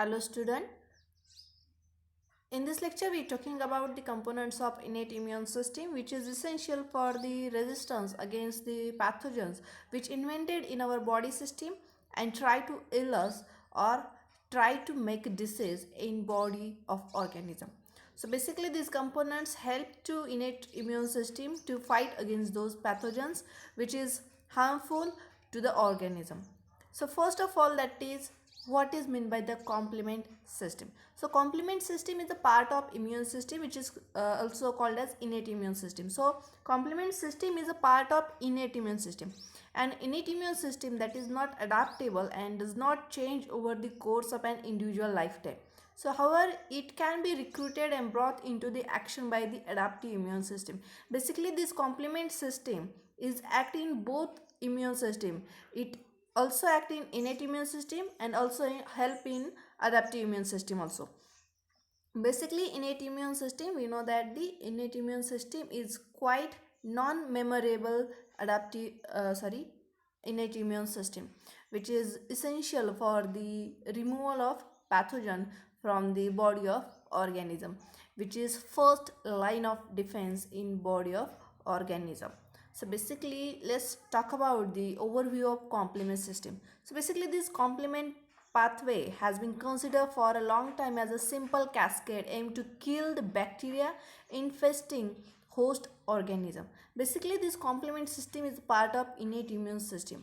Hello student. In this lecture we are talking about the components of innate immune system which is essential for the resistance against the pathogens which invented in our body system and try to ill us or try to make disease in body of organism. So basically these components help to innate immune system to fight against those pathogens which is harmful to the organism. So first of all, that is what is meant by the complement system. So complement system is a part of immune system which is also called as innate immune system. So complement system is a part of innate immune system. An innate immune system that is not adaptable and does not change over the course of an individual lifetime. So however, it can be recruited and brought into the action by the adaptive immune system. Basically this complement system is acting in both immune system. It also act in innate immune system and also help in adaptive immune system also. Basically innate immune system, we know that the innate immune system is quite non-memorable adaptive innate immune system which is essential for the removal of pathogen from the body of organism, which is first line of defense in body of organism. So basically let's talk about the overview of complement system. So basically this complement pathway has been considered for a long time as a simple cascade aimed to kill the bacteria infesting host organism. Basically this complement system is part of innate immune system.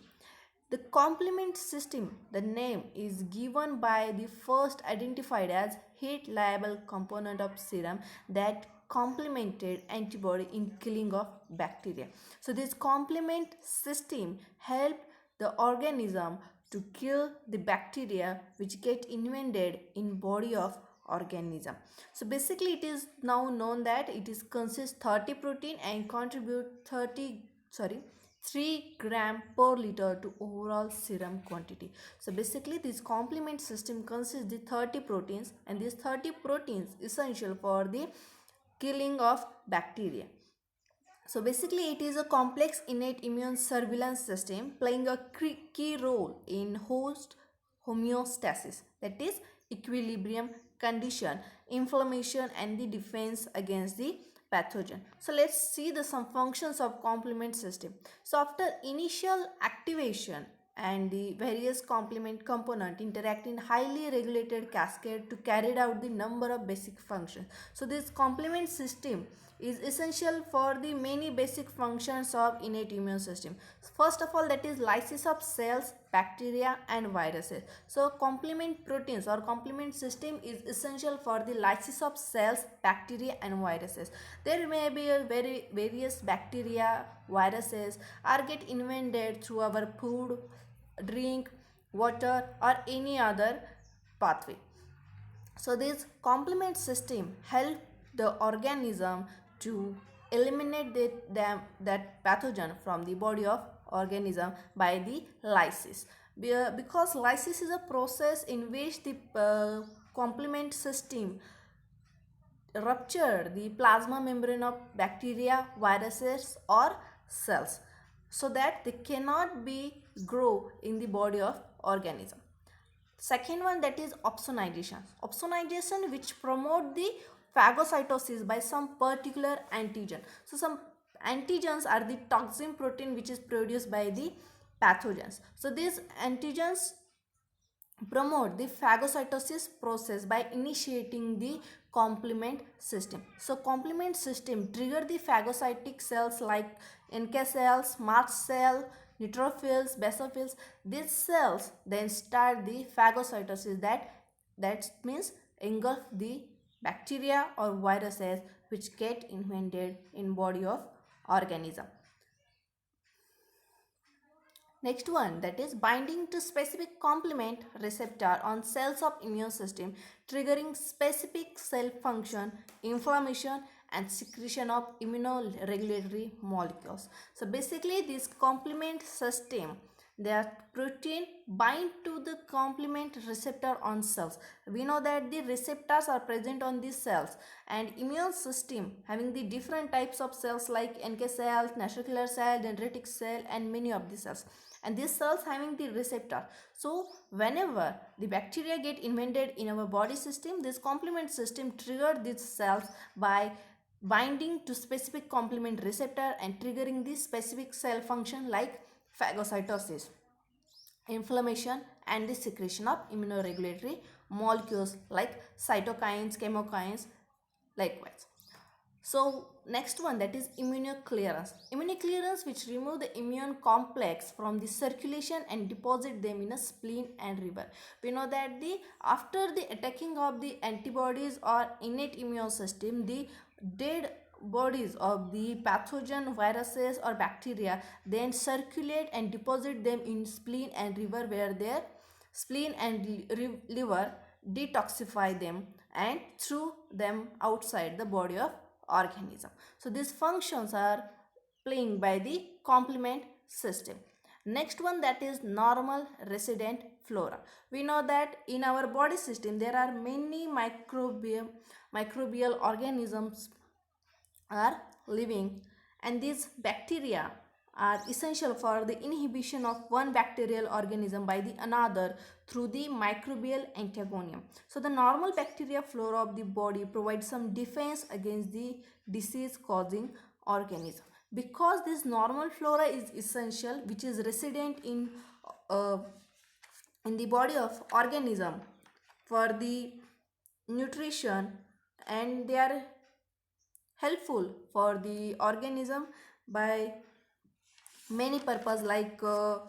The complement system, the name is given by the first identified as heat liable component of serum that complemented antibody in killing of bacteria. So this complement system help the organism to kill the bacteria which get invented in body of organism. So basically it is now known that it is consists 30 protein and contribute 3 gram per liter to overall serum quantity. So basically this complement system consists the 30 proteins and these 30 proteins essential for the killing of bacteria. So basically it is a complex innate immune surveillance system playing a key role in host homeostasis, that is equilibrium condition, inflammation and the defense against the pathogen. So let's see the some functions of complement system. So after initial activation and the various complement component interact in highly regulated cascade to carry out the number of basic functions. So this complement system is essential for the many basic functions of innate immune system. First of all, that is lysis of cells, bacteria and viruses. So complement proteins or complement system is essential for the lysis of cells, bacteria and viruses. There may be a various bacteria, viruses are get invented through our food, drink, water or any other pathway. So this complement system help the organism to eliminate that pathogen from the body of organism by the lysis. Because lysis is a process in which the complement system rupture the plasma membrane of bacteria, viruses or cells so that they cannot be grow in the body of organism. Second one, that is opsonization. Opsonization which promote the phagocytosis by some particular antigen. So some antigens are the toxin protein which is produced by the pathogens. So these antigens promote the phagocytosis process by initiating the complement system. So complement system trigger the phagocytic cells like NK cells, mast cell, neutrophils, basophils. These cells then start the phagocytosis that means engulf the bacteria or viruses which get invented in body of organism. Next one, that is binding to specific complement receptor on cells of immune system, triggering specific cell function, inflammation and secretion of immunoregulatory molecules. So basically this complement system Their protein bind to the complement receptor on cells. We know that the receptors are present on these cells, and immune system having the different types of cells like NK cells, natural killer cell, dendritic cell, and many of the cells. And these cells having the receptor. So whenever the bacteria get invented in our body system, this complement system trigger these cells by binding to specific complement receptor and triggering the specific cell function like phagocytosis, inflammation, and the secretion of immunoregulatory molecules like cytokines, chemokines, likewise. So next one, that is immunoclearance. Immunoclearance which remove the immune complex from the circulation and deposit them in a spleen and liver. We know that the after the attacking of the antibodies or innate immune system, the dead bodies of the pathogen viruses or bacteria then circulate and deposit them in spleen and liver, where their spleen and liver detoxify them and throw them outside the body of organism. So these functions are playing by the complement system. Next one, that is normal resident flora. We know that in our body system there are many microbial organisms are living, and these bacteria are essential for the inhibition of one bacterial organism by the another through the microbial antagonium. So the normal bacteria flora of the body provides some defense against the disease causing organism. Because this normal flora is essential, which is resident uh, in the body of organism for the nutrition, and they are helpful for the organism by many purpose like to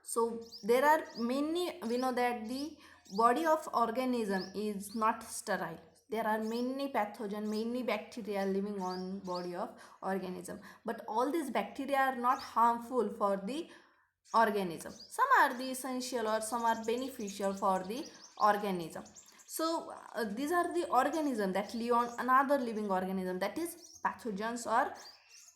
so there are many, we know that the body of organism is not sterile. There are many pathogen, many bacteria living on body of organism, but all these bacteria are not harmful for the organism. Some are the essential or some are beneficial for the organism. So these are the organism that live on another living organism, that is pathogens or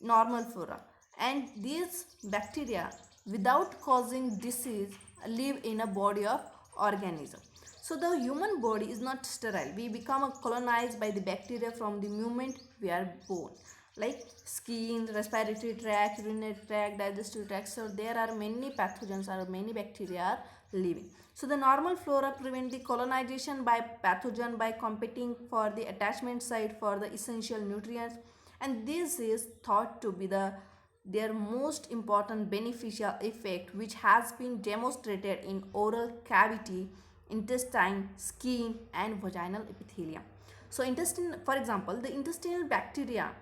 normal flora, and these bacteria without causing disease live in a body of organism. So the human body is not sterile. We become colonized by the bacteria from the moment we are born, like skin, respiratory tract, urinary tract, digestive tract. So there are many pathogens or many bacteria are living. So the normal flora prevent the colonization by pathogen by competing for the attachment site for the essential nutrients, and this is thought to be their most important beneficial effect, which has been demonstrated in oral cavity, intestine, skin, and vaginal epithelium. So intestine, for example, the intestinal bacteria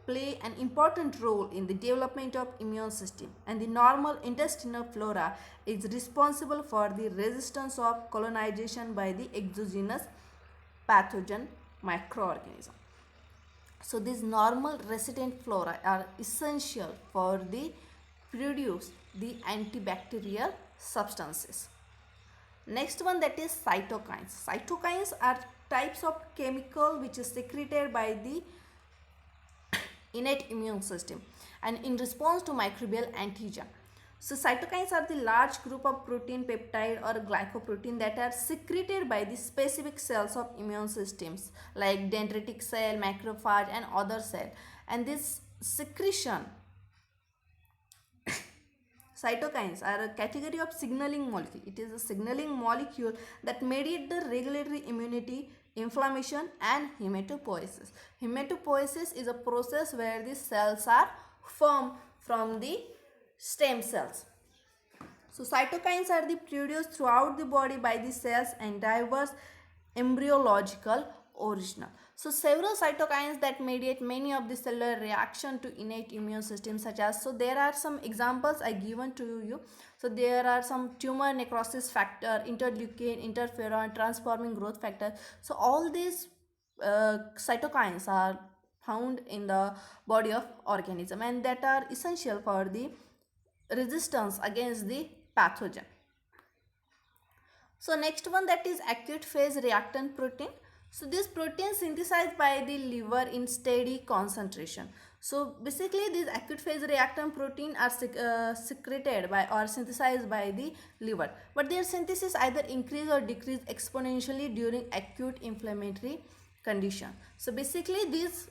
play an important role in the development of immune system, and the normal intestinal flora is responsible for the resistance of colonization by the exogenous pathogen microorganism. So these normal resident flora are essential for the produce the antibacterial substances. Next one, that is cytokines. Cytokines are types of chemical which is secreted by the innate immune system and in response to microbial antigen. So cytokines are the large group of protein, peptide, or glycoprotein that are secreted by the specific cells of immune systems like dendritic cell, macrophage, and other cell. And this secretion, cytokines are a category of signaling molecule. It is a signaling molecule that mediate the regulatory immunity, inflammation, and hematopoiesis. Hematopoiesis is a process where the cells are formed from the stem cells. So cytokines are the produced throughout the body by the cells and diverse embryological original. So several cytokines that mediate many of the cellular reaction to innate immune system, such as, so there are some examples I given to you. So there are some tumor necrosis factor, interleukin, interferon, transforming growth factor. So all these cytokines are found in the body of organism, and that are essential for the resistance against the pathogen. So next one, that is acute phase reactant protein. So this protein synthesized by the liver in steady concentration. So basically these acute phase reactant protein are secreted by or synthesized by the liver, but their synthesis either increase or decrease exponentially during acute inflammatory condition. So basically these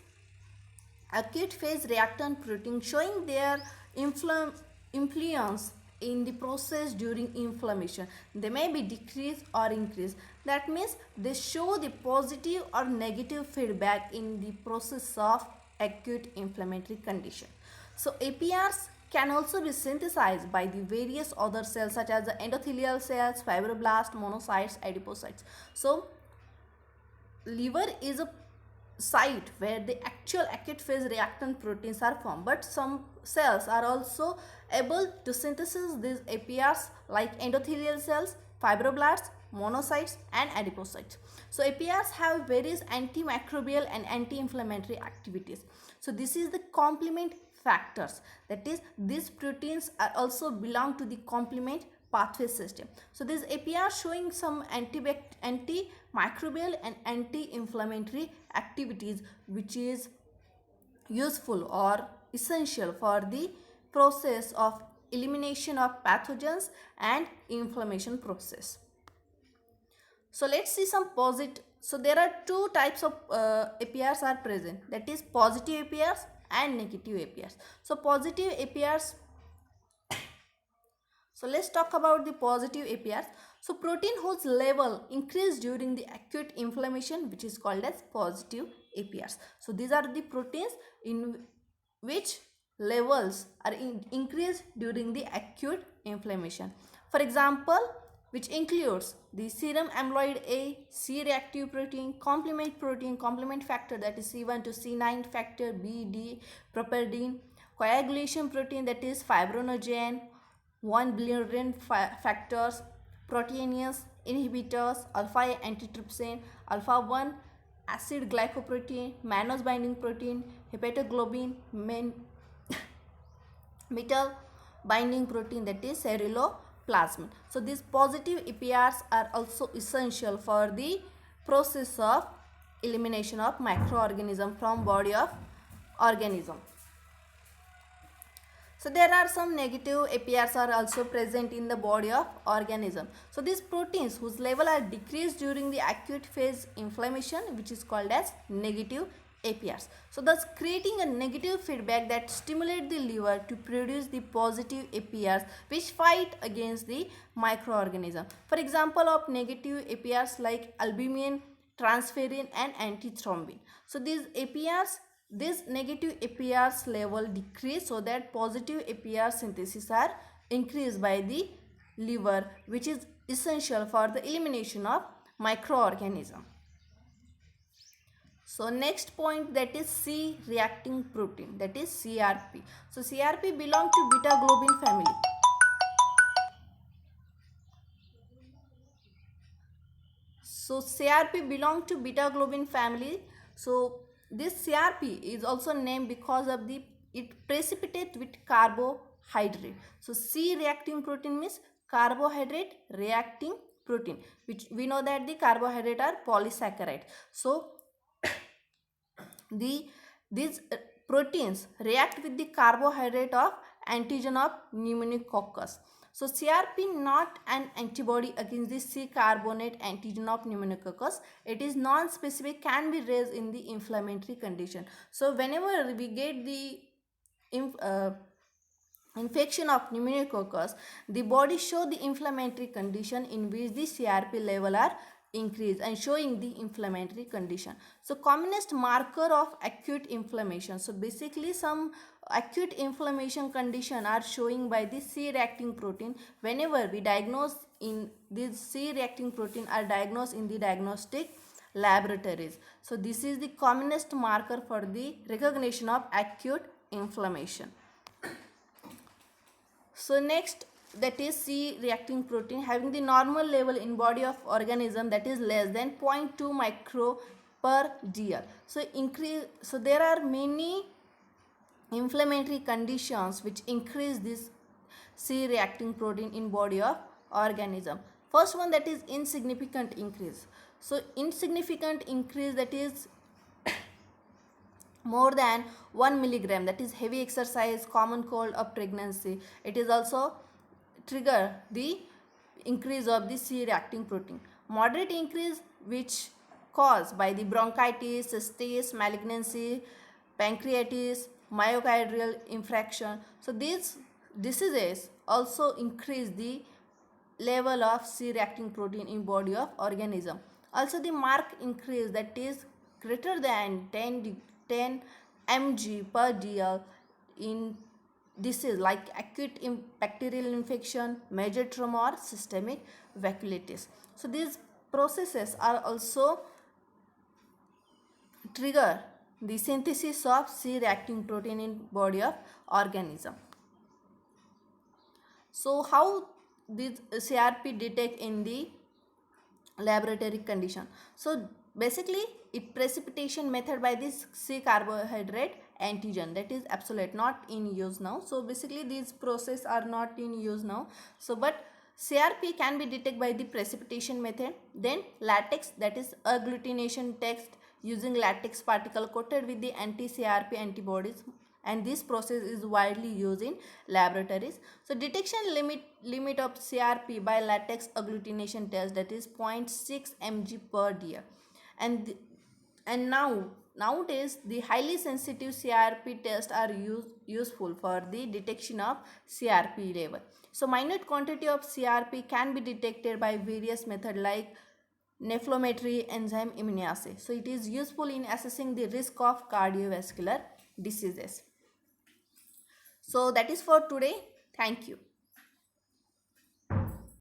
acute phase reactant protein showing their influence in the process during inflammation. They may be decreased or increased. That means they show the positive or negative feedback in the process of acute inflammatory condition. So APRs can also be synthesized by the various other cells such as the endothelial cells, fibroblasts, monocytes, adipocytes. So liver is a site where the actual acute phase reactant proteins are formed, but some cells are also able to synthesize these APRs like endothelial cells, fibroblasts, monocytes and adipocytes. So APRs have various antimicrobial and anti-inflammatory activities. So this is the complement factors, that is these proteins are also belong to the complement pathway system. So this APR showing some antimicrobial and anti-inflammatory activities which is useful or essential for the process of elimination of pathogens and inflammation process. So let's see some positive. So there are two types of APRs are present, that is positive APRs and negative APRs. So positive APRs, so let's talk about the positive APRs. So protein whose level increase during the acute inflammation, which is called as positive APRs. So these are the proteins in which levels are increased during the acute inflammation. For example, which includes the serum amyloid A, C-reactive protein, complement factor, that is C1 to C9 factor, B, D, properdin, coagulation protein, that is fibrinogen, 1 billion factors, proteinase inhibitors, alpha antitrypsin, alpha 1 acid glycoprotein, mannose binding protein, hepatoglobin, metal binding protein, that is ceruloplasmin. So these positive APRs are also essential for the process of elimination of microorganism from body of organism. So there are some negative APRs are also present in the body of organism. So these proteins whose level are decreased during the acute phase inflammation, which is called as negative APRs. So thus creating a negative feedback that stimulate the liver to produce the positive APRs which fight against the microorganism. For example of negative APRs like albumin, transferrin and antithrombin. So these APRs, this negative APRs level decrease so that positive APR synthesis are increased by the liver, which is essential for the elimination of microorganism. So next point, that is C reacting protein, that is CRP. So CRP belong to beta globin family. So CRP belong to beta globin family. So this CRP is also named because of the it precipitate with carbohydrate. So C reacting protein means carbohydrate reacting protein, which we know that the carbohydrate are polysaccharide. So these proteins react with the carbohydrate of antigen of pneumococcus. So CRP not an antibody against the C carbonate antigen of pneumococcus. It is non-specific, can be raised in the inflammatory condition. So whenever we get the infection of pneumococcus, the body show the inflammatory condition in which the CRP level are increased and showing the inflammatory condition. So commonest marker of acute inflammation. So basically some acute inflammation condition are showing by the C reacting protein. Whenever we diagnose in this C reacting protein are diagnosed in the diagnostic laboratories. So this is the commonest marker for the recognition of acute inflammation. So next, that is C reacting protein having the normal level in body of organism, that is less than 0.2 micro per dl. So there are many inflammatory conditions which increase this C reacting protein in body of organism. First one, that is insignificant increase. So insignificant increase, that is more than 1 milligram, that is heavy exercise, common cold or pregnancy, it is also trigger the increase of the C reacting protein. Moderate increase, which caused by the bronchitis, cystitis, malignancy, pancreatitis, myocardial infarction. So these diseases also increase the level of C reacting protein in body of organism. Also the mark increase, that is greater than 10 mg per dl in disease like acute bacterial infection, major trauma or systemic vasculitis. So these processes are also trigger the synthesis of C reacting protein in body of organism. So how this CRP detect in the laboratory condition? So basically it precipitation method by this C carbohydrate antigen, that is absolute, not in use now. So basically these process are not in use now. So but CRP can be detected by the precipitation method. Then latex, that is agglutination test using latex particle coated with the anti-CRP antibodies, and this process is widely used in laboratories. So detection limit of CRP by latex agglutination test, that is 0.6 mg per dl. And nowadays the highly sensitive CRP tests are useful for the detection of CRP level. So minute quantity of CRP can be detected by various methods like nephrolometry, enzyme immunoassay. So it is useful in assessing the risk of cardiovascular diseases. So that is for today. Thank you.